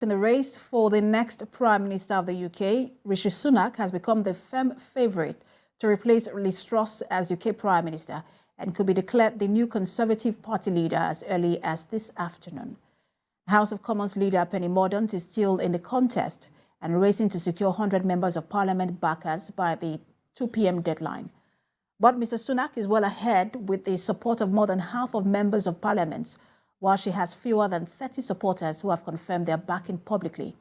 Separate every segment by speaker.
Speaker 1: In the race for the next Prime Minister of the UK, Rishi Sunak has become the firm favourite to replace Liz Truss as UK Prime Minister and could be declared the new Conservative Party leader as early as this afternoon. House of Commons leader Penny Mordaunt is still in the contest and racing to secure 100 members of Parliament backers by the 2 p.m. deadline. But Mr. Sunak is well ahead with the support of more than half of members of Parliament, while she has fewer than 30 supporters who have confirmed their backing publicly.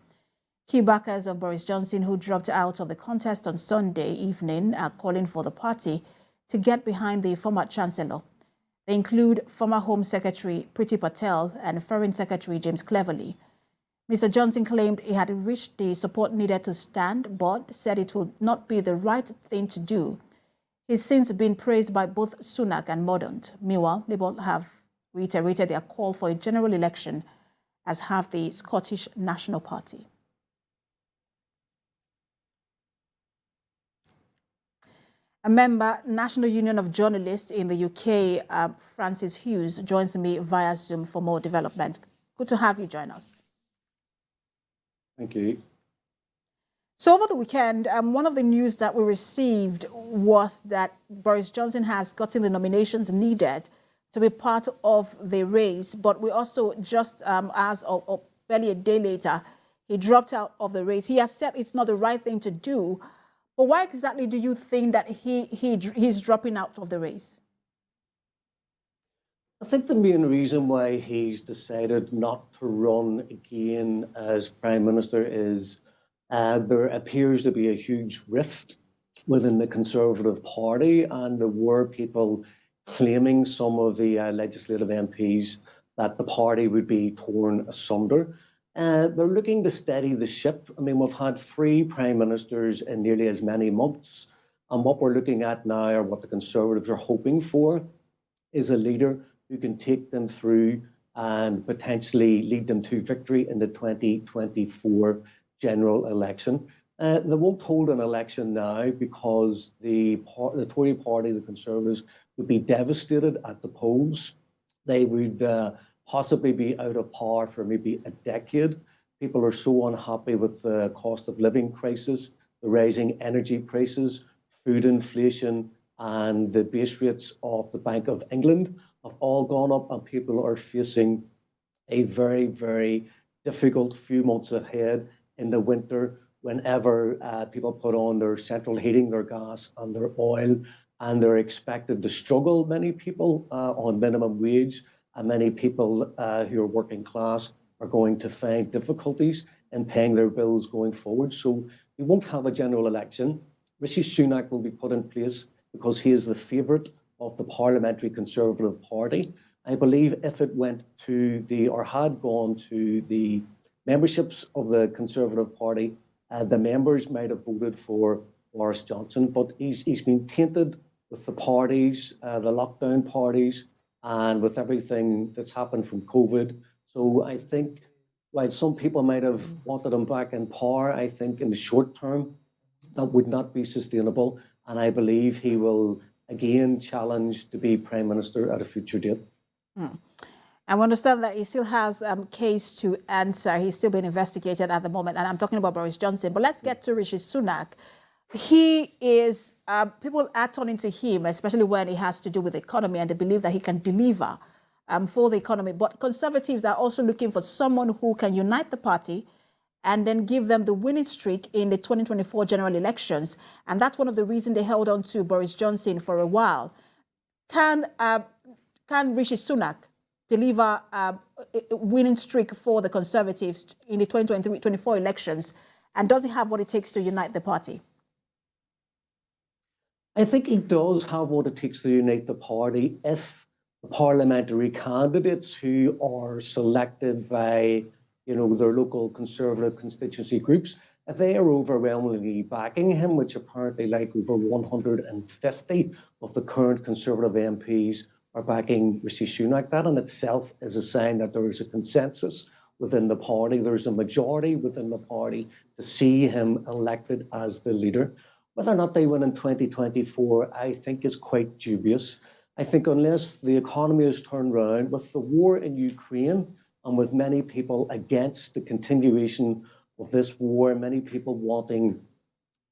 Speaker 1: Key backers of Boris Johnson, who dropped out of the contest on Sunday evening, are calling for the party to get behind the former Chancellor. They include former Home Secretary Priti Patel and Foreign Secretary James Cleverly. Mr. Johnson claimed he had reached the support needed to stand, but said it would not be the right thing to do. He's since been praised by both Sunak and Mordaunt. Meanwhile, Labour have reiterated their call for a general election, as have the Scottish National Party. A member, National Union of Journalists in the UK, Francis Hughes, joins me via Zoom for more development. Good to have you join us.
Speaker 2: Thank you.
Speaker 1: So over the weekend, one of the news that we received was that Boris Johnson has gotten the nominations needed to be part of the race, but we also just as of barely a day later, he dropped out of the race. He has said it's not the right thing to do, but why exactly do you think that he's dropping out of the race?
Speaker 2: I think the main reason why he's decided not to run again as Prime Minister is there appears to be a huge rift within the Conservative Party, and there were people claiming, some of the legislative MPs, that the party would be torn asunder. They're looking to steady the ship. I mean, we've had 3 prime ministers in nearly as many months, and what we're looking at now, or what the Conservatives are hoping for, is a leader who can take them through and potentially lead them to victory in the 2024 general election. They won't hold an election now because the Tory party, the Conservatives, would be devastated at the polls. They would possibly be out of power for maybe a decade. People are so unhappy with the cost of living crisis, the rising energy prices, food inflation, and the base rates of the Bank of England have all gone up, and people are facing a very, very difficult few months ahead in the winter, whenever people put on their central heating, their gas and their oil, and they're expected to struggle. Many people on minimum wage and many people who are working class are going to find difficulties in paying their bills going forward. So we won't have a general election. Rishi Sunak will be put in place because he is the favourite of the Parliamentary Conservative Party. I believe if it went to or had gone to the memberships of the Conservative Party, the members might have voted for Boris Johnson, but he's been tainted with the parties, the lockdown parties, and with everything that's happened from COVID. So I think while some people might have wanted him back in power, I think in the short term, that would not be sustainable. And I believe he will again challenge to be Prime Minister at a future date.
Speaker 1: I understand that he still has a case to answer. He's still being investigated at the moment. And I'm talking about Boris Johnson. But let's get to Rishi Sunak. He is, people are turning to him, especially when it has to do with the economy, and they believe that he can deliver for the economy. But Conservatives are also looking for someone who can unite the party and then give them the winning streak in the 2024 general elections. And that's one of the reasons they held on to Boris Johnson for a while. Can Rishi Sunak deliver a winning streak for the Conservatives in the 2024 elections? And does he have what it takes to unite the party?
Speaker 2: I think he does have what it takes to unite the party if the parliamentary candidates who are selected by, their local Conservative constituency groups, if they are overwhelmingly backing him, which apparently like over 150 of the current Conservative MPs are backing Rishi Sunak, that in itself is a sign that there is a consensus within the party. There's a majority within the party to see him elected as the leader. Whether or not they win in 2024, I think is quite dubious. I think unless the economy is turned around with the war in Ukraine, and with many people against the continuation of this war, many people wanting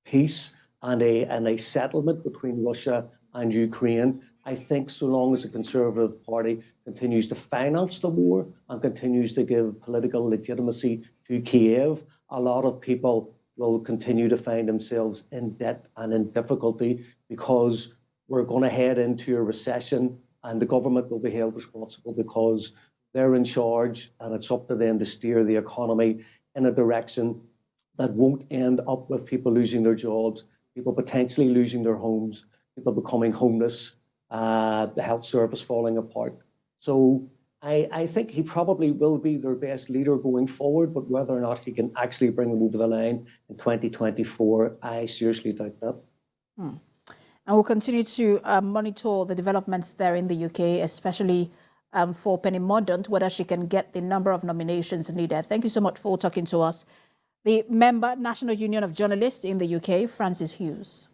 Speaker 2: peace and a settlement between Russia and Ukraine. I think so long as the Conservative Party continues to finance the war and continues to give political legitimacy to Kiev, a lot of people will continue to find themselves in debt and in difficulty because we're going to head into a recession and the government will be held responsible because they're in charge and it's up to them to steer the economy in a direction that won't end up with people losing their jobs, people potentially losing their homes, people becoming homeless, the health service falling apart. So I think he probably will be their best leader going forward, but whether or not he can actually bring them over the line in 2024, I seriously doubt that.
Speaker 1: And we'll continue to monitor the developments there in the UK, especially for Penny Mordaunt, whether she can get the number of nominations needed. Thank you so much for talking to us. The member, National Union of Journalists in the UK, Francis Hughes.